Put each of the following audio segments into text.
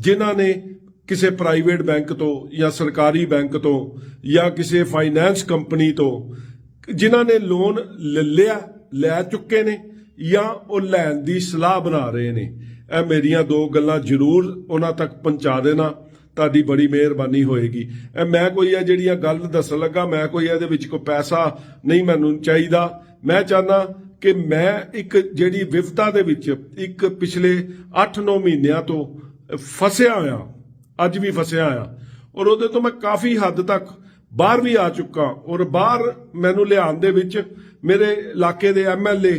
जिन्हां ने किसी प्राइवेट बैंक तो या सरकारी बैंक तो या किसी फाइनैंस कंपनी तो जिन्हां ने लोन लै चुके ने या वो लैन की सलाह बना रहे ने। ਇਹ ਮੇਰੀਆਂ ਦੋ ਗੱਲਾਂ ਜ਼ਰੂਰ ਉਹਨਾਂ ਤੱਕ ਪਹੁੰਚਾ ਦੇਣਾ, ਤੁਹਾਡੀ ਬੜੀ ਮਿਹਰਬਾਨੀ ਹੋਏਗੀ। ਇਹ ਮੈਂ ਕੋਈ ਆ ਜਿਹੜੀਆਂ ਗੱਲ ਦੱਸਣ ਲੱਗਾ, ਮੈਂ ਕੋਈ ਇਹਦੇ ਵਿੱਚ ਕੋਈ ਪੈਸਾ ਨਹੀਂ ਮੈਨੂੰ ਚਾਹੀਦਾ। ਮੈਂ ਚਾਹੁੰਦਾ ਕਿ ਮੈਂ ਇੱਕ ਜਿਹੜੀ ਵਿਫਤਾ ਦੇ ਵਿੱਚ ਇੱਕ ਪਿਛਲੇ 8-9 ਮਹੀਨਿਆਂ ਤੋਂ ਫਸਿਆ ਹੋਇਆ, ਅੱਜ ਵੀ ਫਸਿਆ ਹੋਇਆ, ਔਰ ਉਹਦੇ ਤੋਂ ਮੈਂ ਕਾਫੀ ਹੱਦ ਤੱਕ ਬਾਹਰ ਵੀ ਆ ਚੁੱਕਾ। ਔਰ ਬਾਹਰ ਮੈਨੂੰ ਲਿਆਉਣ ਦੇ ਵਿੱਚ ਮੇਰੇ ਇਲਾਕੇ ਦੇ MLA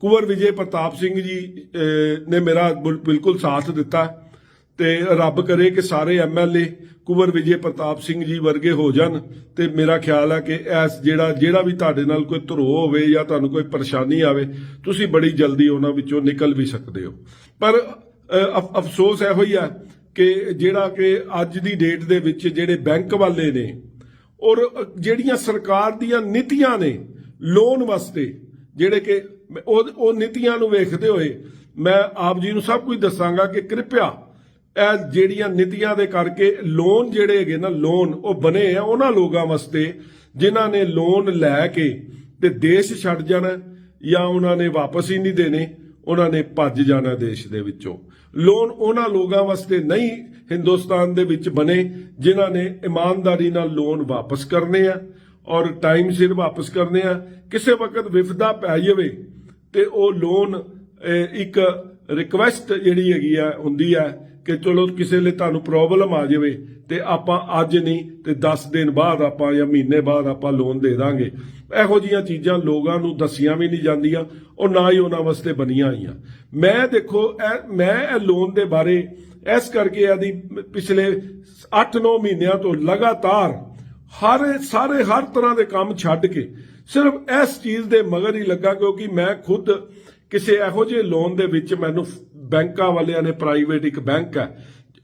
कुंवर विजय प्रताप सिंह जी ने मेरा बिल्कुल साथ दिता। ते रब करे कि सारे MLA कुंवर विजय प्रताप सिंह जी वर्गे हो जान। ते मेरा ख्याल है कि ऐस जेड़ा भी तुहाडे नाल कोई धरो होवे या तुहानूं कोई परेशानी आवे, तुसीं बड़ी जल्दी उन्हां विचों निकल भी सकदे हो। पर अफसोस इहो ही है कि जेड़ा कि अज दी डेट दे विच जेड़े बैंक वाले ने और जेड़ियां सरकार दीयां नीतियां ने लोन वास्ते, जेड़े कि ਉਹ ਨੀਤੀਆਂ ਨੂੰ ਵੇਖਦੇ ਹੋਏ ਮੈਂ ਆਪ ਜੀ ਨੂੰ ਸਭ ਕੁਝ ਦੱਸਾਂਗਾ ਕਿ ਕਿਰਪਾ ਇਹ ਜਿਹੜੀਆਂ ਨੀਤੀਆਂ ਦੇ ਕਰਕੇ ਲੋਨ ਜਿਹੜੇ ਹੈਗੇ ਨਾ, ਲੋਨ ਉਹ ਬਣੇ ਆ ਉਹਨਾਂ ਲੋਕਾਂ ਵਾਸਤੇ ਜਿਨ੍ਹਾਂ ਨੇ ਲੋਨ ਲੈ ਕੇ ਤੇ ਦੇਸ਼ ਛੱਡ ਜਾਣਾ ਜਾਂ ਉਹਨਾਂ ਨੇ ਵਾਪਸ ਹੀ ਨਹੀਂ ਦੇਣੇ, ਉਹਨਾਂ ਨੇ ਭੱਜ ਜਾਣਾ ਦੇਸ਼ ਦੇ ਵਿੱਚੋਂ। ਲੋਨ ਉਹਨਾਂ ਲੋਕਾਂ ਵਾਸਤੇ ਨਹੀਂ ਹਿੰਦੁਸਤਾਨ ਦੇ ਵਿੱਚ ਬਣੇ ਜਿਨ੍ਹਾਂ ਨੇ ਇਮਾਨਦਾਰੀ ਨਾਲ ਲੋਨ ਵਾਪਸ ਕਰਨੇ ਆ ਔਰ ਟਾਈਮ ਸਿਰ ਵਾਪਸ ਕਰਨੇ ਆ। ਕਿਸੇ ਵਕਤ ਵਿਫਦਾ ਪੈ ਜਾਵੇ ਤੇ ਉਹ ਲੋਨ ਇੱਕ ਰਿਕਵੈਸਟ ਜਿਹੜੀ ਹੈਗੀ ਆ ਹੁੰਦੀ ਆ ਕਿ ਚਲੋ ਕਿਸੇ ਲਈ ਤੁਹਾਨੂੰ ਪ੍ਰੋਬਲਮ ਆ ਜਾਵੇ ਤੇ ਆਪਾਂ ਅੱਜ ਨਹੀਂ ਤੇ 10 ਦਿਨ ਬਾਅਦ ਆਪਾਂ ਜਾਂ ਮਹੀਨੇ ਬਾਅਦ ਆਪਾਂ ਲੋਨ ਦੇ ਦਾਂਗੇ। ਇਹੋ ਜਿਹੀਆਂ ਚੀਜ਼ਾਂ ਲੋਕਾਂ ਨੂੰ ਦੱਸੀਆਂ ਵੀ ਨਹੀਂ ਜਾਂਦੀਆਂ ਔਰ ਨਾ ਹੀ ਉਹਨਾਂ ਵਾਸਤੇ ਬਣੀਆਂ ਆਈਆਂ। ਮੈਂ ਦੇਖੋ ਮੈਂ ਇਹ ਲੋਨ ਦੇ ਬਾਰੇ ਇਸ ਕਰਕੇ ਇਹਦੀ ਪਿਛਲੇ 8-9 ਮਹੀਨਿਆਂ ਤੋਂ ਲਗਾਤਾਰ ਹਰ ਤਰ੍ਹਾਂ ਦੇ ਕੰਮ ਛੱਡ ਕੇ सिर्फ इस चीज़ के मगर ही लगा, क्योंकि मैं खुद किसी इहो जिहे लोन दे विच मैनूं बैंकां वालियां ने, प्राइवेट एक बैंक है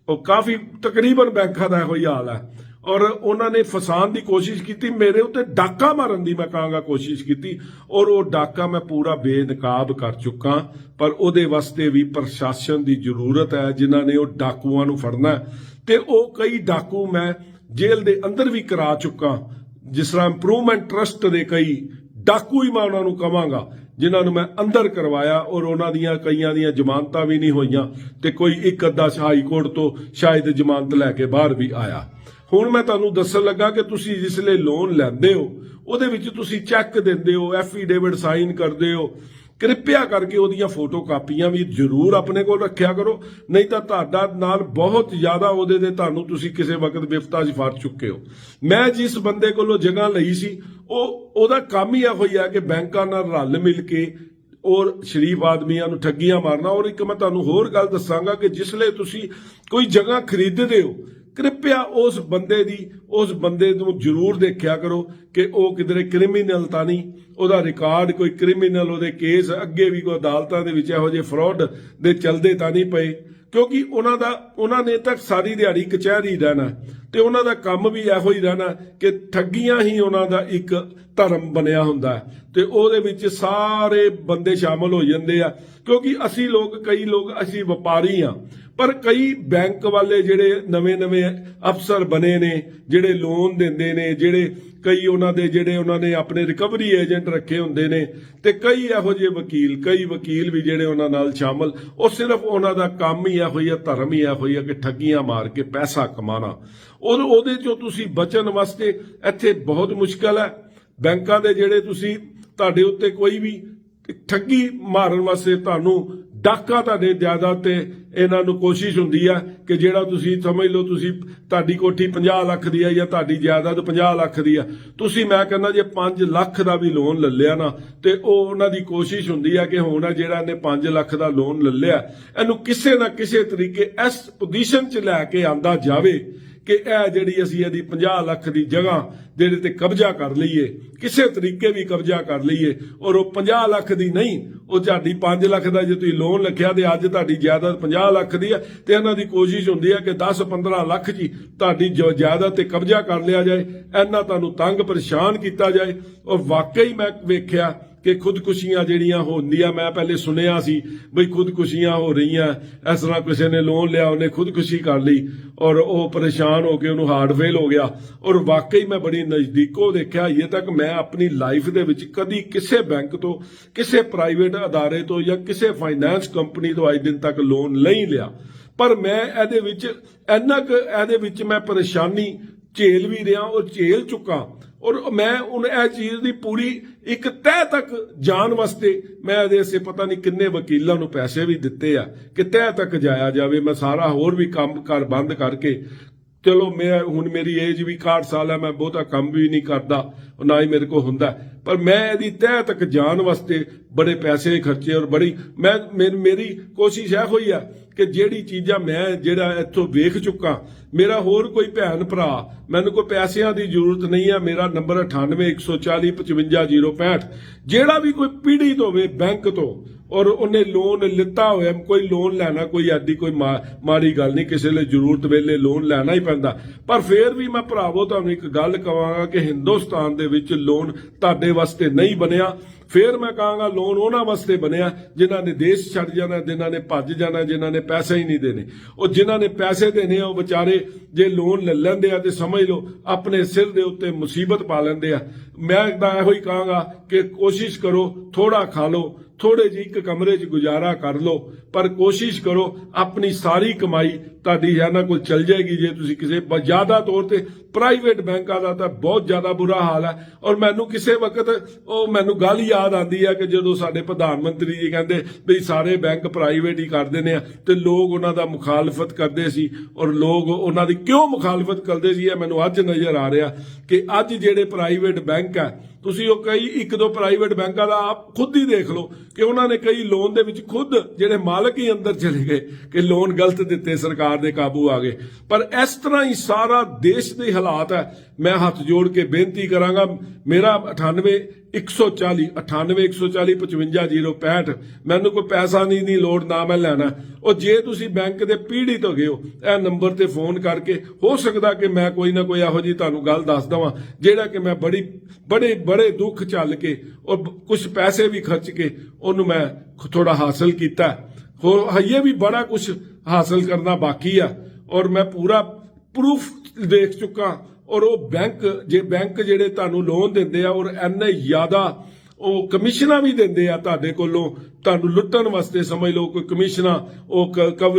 वो काफ़ी तकरीबन बैंकां दा इहो ही हाल है, और उन्होंने फसान की कोशिश की, मेरे उत्ते डाका मारन की मैं कहांगा कोशिश की, और वो डाका मैं पूरा बेनकाब कर चुका। पर उहदे वास्ते भी प्रशासन की जरूरत है जिन्हां ने वो डाकूआं नूं फड़ना है। ते वो कई डाकू मैं जेल के अंदर भी करा चुका, जिस तरह इंप्रूवमेंट ट्रस्ट के कई डाकू ही मैं उन्होंने कहांगा जिन्होंने मैं अंदर करवाया और उन्होंने कईयां दी जमानतां भी नहीं होईयां ते कोई एक अद्धा हाई कोर्ट तो शायद जमानत लैके बाहर भी आया। हुण मैं तुहानूं दस्सण लगा कि तुसीं जिसले लोन लैंदे हो उहदे विच तुसीं चैक दिंदे हो, एफीडेविट साइन करदे हो, कृपया करके ਉਹਦੀਆਂ फोटो कापियां भी जरूर अपने को रखिया करो, नहीं तो ਤੁਹਾਡਾ ਨਾਲ बहुत ज्यादा ਉਹਦੇ ਦੇ ਤੁਹਾਨੂੰ ਤੁਸੀਂ ਕਿਸੇ ਵਕਤ ਵਿਫਤਾ 'ਚ ਫੜ ਚੁੱਕੇ ਹੋ। मैं जिस बंदे ਕੋਲੋਂ जगह ਲਈ ਸੀ ਉਹਦਾ ਕੰਮ ਹੀ ਇਹੋ ਹੀ ਆ ਕਿ ਬੈਂਕਾਂ ਨਾਲ ਰਲ ਮਿਲ ਕੇ और शरीफ आदमियों ਨੂੰ ਠੱਗੀਆਂ मारना। और एक मैं ਤੁਹਾਨੂੰ ਹੋਰ ਗੱਲ ਦੱਸਾਂਗਾ कि जिसले ਤੁਸੀਂ कोई जगह खरीदते हो, कृपया उस बंदे नूं जरूर देखिया करो कि वह किधरे क्रिमीनल तां नहीं, ਉਹਦਾ रिकॉर्ड कोई क्रिमीनल ਉਹਦੇ केस अगे भी कोई अदालतां दे विच ਇਹੋ ਜਿਹੇ फ्रॉड दे चलदे तां नहीं पए, क्योंकि उन्होंने तक सारी दिहाड़ी कचहरी रहना ते उन्हां दा काम भी इहो ही रहना कि ठगियां ही उन्हां दा एक धर्म बनिया हुंदा है ते ਉਹਦੇ ਵਿੱਚ सारे बंदे शामिल हो जांदे आ। क्योंकि कई लोग असी व्यापारी हाँ, पर कई बैंक वाले जेड़े नवे अफसर बने ने जेड़े लोन देंदे ने, जेड़े कई उन्होंने अपने रिकवरी एजेंट रखे हुंदे ने ते कई इहो जिहे वकील भी जेड़े उन्हां नाल शामिल, वो सिर्फ उन्हां दा काम ही इहो ही है, धर्म ही इहो ही है कि ठगियां मार के पैसा कमाना। और ਉਹਦੇ ਚੋਂ ਤੁਸੀਂ बचन वास्ते ਇੱਥੇ बहुत मुश्किल है। बैंकां दे जेड़े ਤੁਸੀਂ ਤੁਹਾਡੇ ਉੱਤੇ कोई भी ठगी मारन वास्ते ਤੁਹਾਨੂੰ डाका ਤੁਹਾਡੇ जायदाद ते ਇਹਨਾਂ ਨੂੰ कोशिश ਹੁੰਦੀ है कि ਜਿਹੜਾ ਤੁਸੀਂ समझ लो ਤੁਸੀਂ ਤੁਹਾਡੀ ਕੋਠੀ 50 ਲੱਖ ਦੀ ਹੈ ਜਾਂ ਤੁਹਾਡੀ ਜਾਇਦਾਦ 50 ਲੱਖ ਦੀ ਹੈ, ਤੁਸੀਂ ਮੈਂ ਕਹਿੰਦਾ ਜੇ 5 ਲੱਖ ਦਾ ਵੀ ਲੋਨ ਲੈ ਲਿਆ ਨਾ ਤੇ ਉਹ ਉਹਨਾਂ ਦੀ ਕੋਸ਼ਿਸ਼ ਹੁੰਦੀ ਹੈ ਕਿ ਹੁਣ ਜਿਹੜਾ ਇਹਨੇ 5 ਲੱਖ ਦਾ ਲੋਨ ਲੈ ਲਿਆ ਇਹਨੂੰ ਕਿਸੇ ਨਾ ਕਿਸੇ ਤਰੀਕੇ ਇਸ ਪੋਜੀਸ਼ਨ 'ਚ ਲੈ ਕੇ ਆਂਦਾ ਜਾਵੇ कि यह जी असी यदि 50 लाख की जगह जेडे ते कब्जा कर लीए, किसी तरीके भी कब्जा कर लीए, और वह 50 लाख की नहीं, वो तुहाडी 5 लाख का जो तुसीं लोन लिखिया तो अज तुहाडी जायदाद 50 लाख की है, तो इन्हां दी कोशिश हुंदी है कि 10-15 लाख जी तुहाडी जायदाद ते कब्जा कर लिया जाए, इन्ना तुहानूं तंग परेशान किया जाए। और वाकई मैं वेख्या ਕਿ ਖੁਦਕੁਸ਼ੀਆਂ ਜਿਹੜੀਆਂ ਹੁੰਦੀਆਂ, ਮੈਂ ਪਹਿਲੇ ਸੁਣਿਆ ਸੀ ਬਈ ਖੁਦਕੁਸ਼ੀਆਂ ਹੋ ਰਹੀਆਂ, ਇਸ ਤਰ੍ਹਾਂ ਕਿਸੇ ਨੇ ਲੋਨ ਲਿਆ, ਉਹਨੇ ਖੁਦਕੁਸ਼ੀ ਕਰ ਲਈ ਔਰ ਉਹ ਪਰੇਸ਼ਾਨ ਹੋ ਕੇ ਉਹਨੂੰ ਹਾਰਟ ਫੇਲ ਹੋ ਗਿਆ। ਔਰ ਵਾਕਈ ਮੈਂ ਬੜੀ ਨਜ਼ਦੀਕੋਂ ਦੇਖਿਆ। ਅਜੇ ਤੱਕ ਮੈਂ ਆਪਣੀ ਲਾਈਫ ਦੇ ਵਿੱਚ ਕਦੀ ਕਿਸੇ ਬੈਂਕ ਤੋਂ, ਕਿਸੇ ਪ੍ਰਾਈਵੇਟ ਅਦਾਰੇ ਤੋਂ ਜਾਂ ਕਿਸੇ ਫਾਈਨੈਂਸ ਕੰਪਨੀ ਤੋਂ ਅੱਜ ਦਿਨ ਤੱਕ ਲੋਨ ਨਹੀਂ ਲਿਆ। ਪਰ ਮੈਂ ਇਹਦੇ ਵਿੱਚ ਇਹਦੇ ਵਿੱਚ ਮੈਂ ਪਰੇਸ਼ਾਨੀ ਝੇਲ ਵੀ ਰਿਹਾ ਔਰ ਝੇਲ ਚੁੱਕਾ। ਔਰ ਮੈਂ ਹੁਣ ਇਹ ਚੀਜ਼ ਦੀ ਪੂਰੀ ਇੱਕ ਤਹਿ ਤੱਕ ਜਾਣ ਵਾਸਤੇ ਮੈਂ ਇਹਦੇ ਸੇ ਪਤਾ ਨਹੀਂ ਕਿੰਨੇ ਵਕੀਲਾਂ ਨੂੰ ਪੈਸੇ ਵੀ ਦਿੱਤੇ ਆ ਕਿ ਤਹਿ ਤੱਕ ਜਾਇਆ ਜਾਵੇ। ਮੈਂ ਸਾਰਾ ਹੋਰ ਵੀ ਕੰਮ ਕਰ ਬੰਦ ਕਰਕੇ, ਚਲੋ ਮੈਂ ਹੁਣ ਮੇਰੀ ਏਜ ਵੀ 61 ਸਾਲ ਹੈ, ਮੈਂ ਬਹੁਤਾ ਕੰਮ ਵੀ ਨਹੀਂ ਕਰਦਾ, ਨਾ ਹੀ ਮੇਰੇ ਕੋਲ ਹੁੰਦਾ, ਪਰ ਮੈਂ ਇਹਦੀ ਤਹਿ ਤੱਕ ਜਾਣ ਵਾਸਤੇ ਬੜੇ ਪੈਸੇ ਖਰਚੇ। ਔਰ ਮੇਰੀ ਕੋਸ਼ਿਸ਼ ਇਹ ਹੋਈ ਆ ਕਿ ਜਿਹੜੀ ਚੀਜ਼ਾਂ ਮੈਂ ਜਿਹੜਾ ਇੱਥੋਂ ਵੇਖ ਚੁੱਕਾ, ਮੇਰਾ ਹੋਰ ਕੋਈ ਭੈਣ ਭਰਾ, ਮੈਨੂੰ ਕੋਈ ਪੈਸਿਆਂ ਦੀ ਜ਼ਰੂਰਤ ਨਹੀਂ ਹੈ। ਮੇਰਾ ਨੰਬਰ 9814455065। ਜਿਹੜਾ ਵੀ ਕੋਈ ਪੀੜ੍ਹਤ ਹੋਵੇ ਬੈਂਕ ਤੋਂ ਔਰ ਉਹਨੇ ਲੋਨ ਲਿੱਤਾ ਹੋਇਆ, ਕੋਈ ਲੋਨ ਲੈਣਾ ਕੋਈ ਐਡੀ ਕੋਈ ਮਾੜੀ ਗੱਲ ਨਹੀਂ, ਕਿਸੇ ਲਈ ਜ਼ਰੂਰਤ ਵੇਲੇ ਲੋਨ ਲੈਣਾ ਹੀ ਪੈਂਦਾ। ਪਰ ਫੇਰ ਵੀ ਮੈਂ ਭਰਾਵੋ ਤੁਹਾਨੂੰ ਇੱਕ ਗੱਲ ਕਹਾਂਗਾ ਕਿ ਹਿੰਦੁਸਤਾਨ ਦੇ ਵਿੱਚ ਲੋਨ ਤੁਹਾਡੇ ਵਾਸਤੇ ਨਹੀਂ ਬਣਿਆ। ਫੇਰ ਮੈਂ ਕਹਾਂਗਾ ਲੋਨ ਉਹਨਾਂ ਵਾਸਤੇ ਬਣਿਆ ਜਿਨ੍ਹਾਂ ਨੇ ਦੇਸ਼ ਛੱਡ ਜਾਣਾ, ਜਿਨ੍ਹਾਂ ਨੇ ਭੱਜ ਜਾਣਾ, ਜਿਨ੍ਹਾਂ ਨੇ ਪੈਸੇ ਹੀ ਨਹੀਂ ਦੇਣੇ। ਉਹ ਜਿਨ੍ਹਾਂ ਨੇ ਪੈਸੇ ਦੇਣੇ ਆ ਉਹ ਵਿਚਾਰੇ ਜੇ ਲੋਨ ਲੈ ਲੈਂਦੇ ਆ ਤੇ ਸਮਝ ਲਓ ਆਪਣੇ ਸਿਰ ਦੇ ਉੱਤੇ ਮੁਸੀਬਤ ਪਾ ਲੈਂਦੇ ਆ। ਮੈਂ ਤਾਂ ਇਹੋ ਹੀ ਕਹਾਂਗਾ ਕਿ ਕੋਸ਼ਿਸ਼ ਕਰੋ, ਥੋੜਾ ਖਾ ਲਓ, ਥੋੜੇ ਜਿਹੇ ਇੱਕ ਕਮਰੇ 'ਚ ਗੁਜ਼ਾਰਾ ਕਰ ਲਓ, ਪਰ ਕੋਸ਼ਿਸ਼ ਕਰੋ ਆਪਣੀ ਸਾਰੀ ਕਮਾਈ ਤੁਹਾਡੀ ਇਹਨਾਂ ਕੋਲ ਚਲ ਜਾਏਗੀ ਜੇ ਤੁਸੀਂ ਕਿਸੇ ਜ਼ਿਆਦਾ ਤੌਰ ਤੇ ਪ੍ਰਾਈਵੇਟ ਬੈਂਕਾਂ ਦਾ ਤਾਂ ਬਹੁਤ ਜ਼ਿਆਦਾ ਬੁਰਾ ਹਾਲ ਹੈ। ਔਰ ਮੈਨੂੰ ਕਿਸੇ ਵਕਤ ਉਹ ਮੈਨੂੰ ਗੱਲ ਯਾਦ ਆਉਂਦੀ ਹੈ ਕਿ ਜਦੋਂ ਸਾਡੇ ਪ੍ਰਧਾਨ ਮੰਤਰੀ ਜੀ ਕਹਿੰਦੇ ਵੀ ਸਾਰੇ ਬੈਂਕ ਪ੍ਰਾਈਵੇਟ ਹੀ ਕਰ ਦਿੰਦੇ ਆ ਤੇ ਲੋਕ ਉਹਨਾਂ ਦਾ ਮੁਖਾਲਫਤ ਕਰਦੇ ਸੀ। ਔਰ ਲੋਕ ਉਹਨਾਂ ਦੀ ਕਿਉਂ ਮੁਖਾਲਫਤ ਕਰਦੇ ਸੀ ਇਹ ਮੈਨੂੰ ਅੱਜ ਨਜ਼ਰ ਆ ਰਿਹਾ ਕਿ ਅੱਜ ਜਿਹੜੇ ਪ੍ਰਾਈਵੇਟ ਬੈਂਕ ਆ, ਤੁਸੀਂ ਉਹ ਕਈ ਇੱਕ ਦੋ ਪ੍ਰਾਈਵੇਟ ਬੈਂਕਾਂ ਦਾ ਆਪ ਖੁਦ ਹੀ ਦੇਖ ਲਓ ਕਿ ਉਹਨਾਂ ਨੇ ਕਈ ਲੋਨ ਦੇ ਵਿੱਚ ਖੁਦ ਜਿਹੜੇ ਮਾਲਕ ਹੀ ਅੰਦਰ ਚਲੇ ਗਏ ਕਿ ਲੋਨ ਗਲਤ ਦਿੱਤੇ, ਸਰਕਾਰ ਦੇ ਕਾਬੂ ਆ ਗਏ। ਪਰ ਇਸ ਤਰ੍ਹਾਂ ਹੀ ਸਾਰਾ ਦੇਸ਼ ਦੇ ਹਾਲਾਤ ਹੈ। ਮੈਂ ਹੱਥ ਜੋੜ ਕੇ ਬੇਨਤੀ ਕਰਾਂਗਾ, ਮੇਰਾ 9814455065। ਮੈਨੂੰ ਕੋਈ ਪੈਸਾ ਨਹੀਂ ਲੋੜ, ਨਾ ਮੈਂ ਲੈਣਾ। ਉਹ ਜੇ ਤੁਸੀਂ ਬੈਂਕ ਦੇ ਪੀੜ੍ਹਤ ਹੋ ਗਏ ਹੋ, ਇਹ ਨੰਬਰ ਤੇ ਫੋਨ ਕਰਕੇ ਹੋ ਸਕਦਾ ਕਿ ਮੈਂ ਕੋਈ ਨਾ ਕੋਈ ਇਹੋ ਜਿਹੀ ਤੁਹਾਨੂੰ ਗੱਲ ਦੱਸ ਦਵਾਂ ਜਿਹੜਾ ਕਿ ਮੈਂ ਬੜੇ ਦੁੱਖ ਚੱਲ ਕੇ ਔਰ ਕੁਝ ਪੈਸੇ ਵੀ ਖਰਚ ਕੇ ਉਹਨੂੰ ਮੈਂ ਥੋੜਾ ਹਾਸਲ ਕੀਤਾ। ਹੋਰ ਹਜੇ ਵੀ ਬੜਾ ਕੁਝ ਹਾਸਲ ਕਰਨਾ ਬਾਕੀ ਆ ਔਰ ਮੈਂ ਪੂਰਾ ਪ੍ਰੂਫ ਦੇਖ ਚੁੱਕਾ। ਔਰ ਉਹ ਬੈਂਕ ਜਿਹੜੇ ਤੁਹਾਨੂੰ ਲੋਨ ਦਿੰਦੇ ਆ ਔਰ ਇੰਨੇ ਜ਼ਿਆਦਾ ਉਹ ਕਮਿਸ਼ਨਾਂ ਵੀ ਦਿੰਦੇ ਆ ਤੁਹਾਡੇ ਕੋਲੋਂ ਤੁਹਾਨੂੰ ਲੁੱਟਣ ਵਾਸਤੇ। ਸਮਝ ਲਓ ਕੋਈ ਕਮਿਸ਼ਨਾਂ, ਉਹ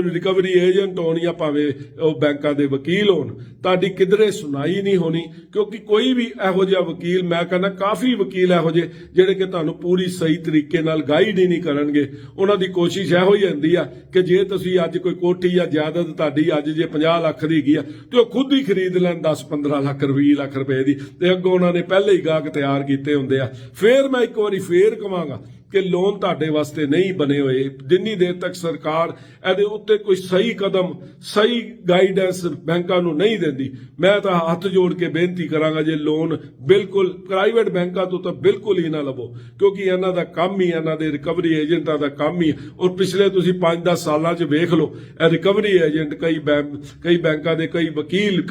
ਰਿਕਵਰੀ ਏਜੰਟ ਹੋਣ ਜਾਂ ਭਾਵੇਂ ਉਹ ਬੈਂਕਾਂ ਦੇ ਵਕੀਲ ਹੋਣ, ਤੁਹਾਡੀ ਕਿਧਰੇ ਸੁਣਾਈ ਨਹੀਂ ਹੋਣੀ। ਕਿਉਂਕਿ ਕੋਈ ਵੀ ਇਹੋ ਜਿਹਾ ਵਕੀਲ, ਮੈਂ ਕਹਿੰਦਾ ਕਾਫੀ ਵਕੀਲ ਇਹੋ ਜਿਹੇ ਜਿਹੜੇ ਕਿ ਤੁਹਾਨੂੰ ਪੂਰੀ ਸਹੀ ਤਰੀਕੇ ਨਾਲ ਗਾਈਡ ਹੀ ਨਹੀਂ ਕਰਨਗੇ। ਉਹਨਾਂ ਦੀ ਕੋਸ਼ਿਸ਼ ਇਹੋ ਹੀ ਹੁੰਦੀ ਆ ਕਿ ਜੇ ਤੁਸੀਂ ਅੱਜ ਕੋਈ ਕੋਠੀ ਜਾਂ ਜਾਇਦਾਦ ਤੁਹਾਡੀ ਅੱਜ ਜੇ 50 ਲੱਖ ਦੀ ਹੈਗੀ ਆ ਤੇ ਉਹ ਖੁਦ ਹੀ ਖਰੀਦ ਲੈਣ 10-15 ਲੱਖ 20 ਲੱਖ ਰੁਪਏ ਦੀ, ਤੇ ਅੱਗੋਂ ਉਹਨਾਂ ਨੇ ਪਹਿਲੇ ਹੀ ਗਾਹਕ ਤਿਆਰ ਕੀਤੇ ਹੁੰਦੇ ਆ। ਫੇਰ ਮੈਂ ਇੱਕ ਵਾਰੀ ਫੇਰ ਕਵਾਂਗਾ ਕਿ ਲੋਨ ਤੁਹਾਡੇ ਵਾਸਤੇ ਨਹੀਂ ਬਣੇ ਹੋਏ ਜਿੰਨੀ ਦੇਰ ਤੱਕ ਸਰਕਾਰ ਇਹਦੇ ਉੱਤੇ ਕੋਈ ਸਹੀ ਕਦਮ, ਸਹੀ ਗਾਈਡੈਂਸ ਬੈਂਕਾਂ ਨੂੰ ਨਹੀਂ ਦਿੰਦੀ। ਮੈਂ ਤਾਂ ਹੱਥ ਜੋੜ ਕੇ ਬੇਨਤੀ ਕਰਾਂਗਾ ਜੇ ਲੋਨ ਬਿਲਕੁਲ ਪ੍ਰਾਈਵੇਟ ਬੈਂਕਾਂ ਤੋਂ ਤਾਂ ਬਿਲਕੁਲ ਹੀ ਨਾ ਲਵੋ, ਕਿਉਂਕਿ ਇਹਨਾਂ ਦਾ ਕੰਮ ਹੀ, ਇਹਨਾਂ ਦੇ ਰਿਕਵਰੀ ਏਜੰਟਾਂ ਦਾ ਕੰਮ ਹੀ। ਔਰ ਪਿਛਲੇ ਤੁਸੀਂ 5-10 ਸਾਲਾਂ 'ਚ ਵੇਖ ਲਓ ਇਹ ਰਿਕਵਰੀ ਏਜੰਟ ਕਈ ਬੈਂਕਾਂ ਦੇ ਕਈ ਵਕੀਲ,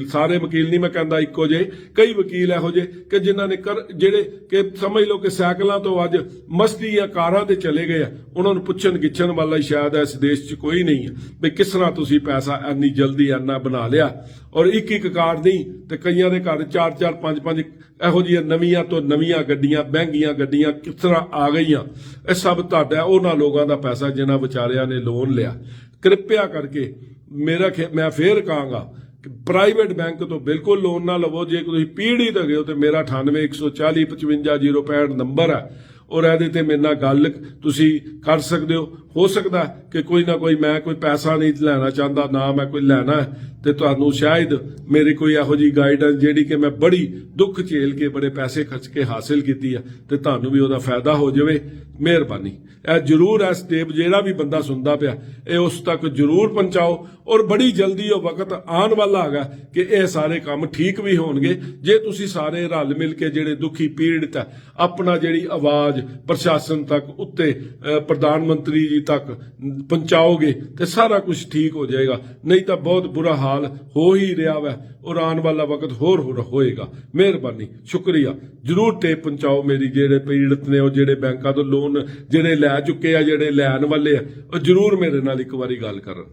ਸਾਰੇ ਵਕੀਲ ਨਹੀਂ ਮੈਂ ਕਹਿੰਦਾ ਇੱਕੋ ਜਿਹੇ, ਕਈ ਵਕੀਲ ਇਹੋ ਜਿਹੇ ਕਿ ਜਿਨ੍ਹਾਂ ਨੇ ਜਿਹੜੇ ਕਿ ਸਮਝ ਲਓ ਕਿ ਸਾਈਕਲਾਂ ਤੋਂ ਅੱਜ ਮਸਤੀ ਜਾਂ ਕਾਰਾਂ ਤੇ ਚਲੇ ਗਏ ਆ। ਉਹਨਾਂ ਨੂੰ ਪੁੱਛਣ ਗਿੱਛਣ ਵਾਲਾ ਸ਼ਾਇਦ ਇਸ ਦੇਸ਼ 'ਚ ਕੋਈ ਨਹੀਂ ਹੈ ਵੀ ਕਿਸ ਤਰ੍ਹਾਂ ਤੁਸੀਂ ਪੈਸਾ ਇੰਨੀ ਜਲਦੀ ਇੰਨਾ ਬਣਾ ਲਿਆ। ਔਰ ਇੱਕ ਕਾਰ ਨਹੀਂ ਤੇ ਕਈਆਂ ਦੇ ਘਰ 4-4 5-5 ਇਹੋ ਜਿਹੀਆਂ ਨਵੀਆਂ ਤੋਂ ਨਵੀਆਂ ਗੱਡੀਆਂ, ਮਹਿੰਗੀਆਂ ਗੱਡੀਆਂ ਕਿਸ ਤਰ੍ਹਾਂ ਆ ਗਈਆਂ। ਇਹ ਸਭ ਤੁਹਾਡਾ ਉਹਨਾਂ ਲੋਕਾਂ ਦਾ ਪੈਸਾ ਜਿਨ੍ਹਾਂ ਵਿਚਾਰਿਆਂ ਨੇ ਲੋਨ ਲਿਆ। ਕਿਰਪਾ ਕਰਕੇ ਮੈਂ ਫੇਰ ਕਹਾਂਗਾ ਕਿ ਪ੍ਰਾਈਵੇਟ ਬੈਂਕ ਤੋਂ ਬਿਲਕੁਲ ਲੋਨ ਨਾ ਲਵੋ। ਜੇ ਤੁਸੀਂ ਪੀੜ੍ਹਤ ਹੈਗੇ ਹੋ ਤੇ ਮੇਰਾ 9814455065 ਨੰਬਰ ਹੈ ਔਰ ਇਹਦੇ ਤੇ ਮੇਰੇ ਨਾਲ ਗੱਲ ਤੁਸੀਂ ਕਰ ਸਕਦੇ ਹੋ ਸਕਦਾ ਕਿ ਕੋਈ ਨਾ ਕੋਈ, ਮੈਂ ਕੋਈ ਪੈਸਾ ਨਹੀਂ ਲੈਣਾ ਚਾਹੁੰਦਾ, ਨਾ ਮੈਂ ਕੋਈ ਲੈਣਾ ਤੇ ਤੁਹਾਨੂੰ ਸ਼ਾਇਦ ਮੇਰੀ ਕੋਈ ਇਹੋ ਜਿਹੀ ਗਾਈਡੈਂਸ ਜਿਹੜੀ ਕਿ ਮੈਂ ਬੜੀ ਦੁੱਖ ਝੇਲ ਕੇ ਬੜੇ ਪੈਸੇ ਖਰਚ ਕੇ ਹਾਸਿਲ ਕੀਤੀ ਆ ਤੇ ਤੁਹਾਨੂੰ ਵੀ ਉਹਦਾ ਫਾਇਦਾ ਹੋ ਜਾਵੇ। ਮਿਹਰਬਾਨੀ ਇਹ ਜ਼ਰੂਰ ਇਸ ਟੇਪ ਜਿਹੜਾ ਵੀ ਬੰਦਾ ਸੁਣਦਾ ਪਿਆ ਇਹ ਉਸ ਤੱਕ ਜ਼ਰੂਰ ਪਹੁੰਚਾਓ। ਔਰ ਬੜੀ ਜਲਦੀ ਉਹ ਵਕਤ ਆਉਣ ਵਾਲਾ ਹੈਗਾ ਕਿ ਇਹ ਸਾਰੇ ਕੰਮ ਠੀਕ ਵੀ ਹੋਣਗੇ ਜੇ ਤੁਸੀਂ ਸਾਰੇ ਰਲ ਮਿਲ ਕੇ ਜਿਹੜੇ ਦੁਖੀ ਪੀੜਤ ਹੈ ਆਪਣਾ ਜਿਹੜੀ ਆਵਾਜ਼ ਪ੍ਰਸ਼ਾਸਨ ਤੱਕ ਉੱਤੇ, ਪ੍ਰਧਾਨ ਮੰਤਰੀ ਜੀ ਤੱਕ ਪਹੁੰਚਾਓਗੇ ਤੇ ਸਾਰਾ ਕੁਝ ਠੀਕ ਹੋ ਜਾਏਗਾ। ਨਹੀਂ ਤਾਂ ਬਹੁਤ ਬੁਰਾ ਹਾਲ ਹੋ ਹੀ ਰਿਹਾ ਵੈ ਔਰ ਆਉਣ ਵਾਲਾ ਵਕਤ ਹੋਰ ਹੋਏਗਾ। ਮਿਹਰਬਾਨੀ, ਸ਼ੁਕਰੀਆ। ਜਰੂਰ ਟੇਪ ਪਹੁੰਚਾਓ ਮੇਰੀ, ਜਿਹੜੇ ਪੀੜਤ ਨੇ, ਉਹ ਜਿਹੜੇ ਬੈਂਕਾਂ ਤੋਂ ਲੋਨ ਜਿਹੜੇ ਲੈ ਚੁੱਕੇ ਆ, ਜਿਹੜੇ ਲੈਣ ਵਾਲੇ ਆ, ਉਹ ਜਰੂਰ ਮੇਰੇ ਨਾਲ ਇੱਕ ਵਾਰੀ ਗੱਲ ਕਰਨ।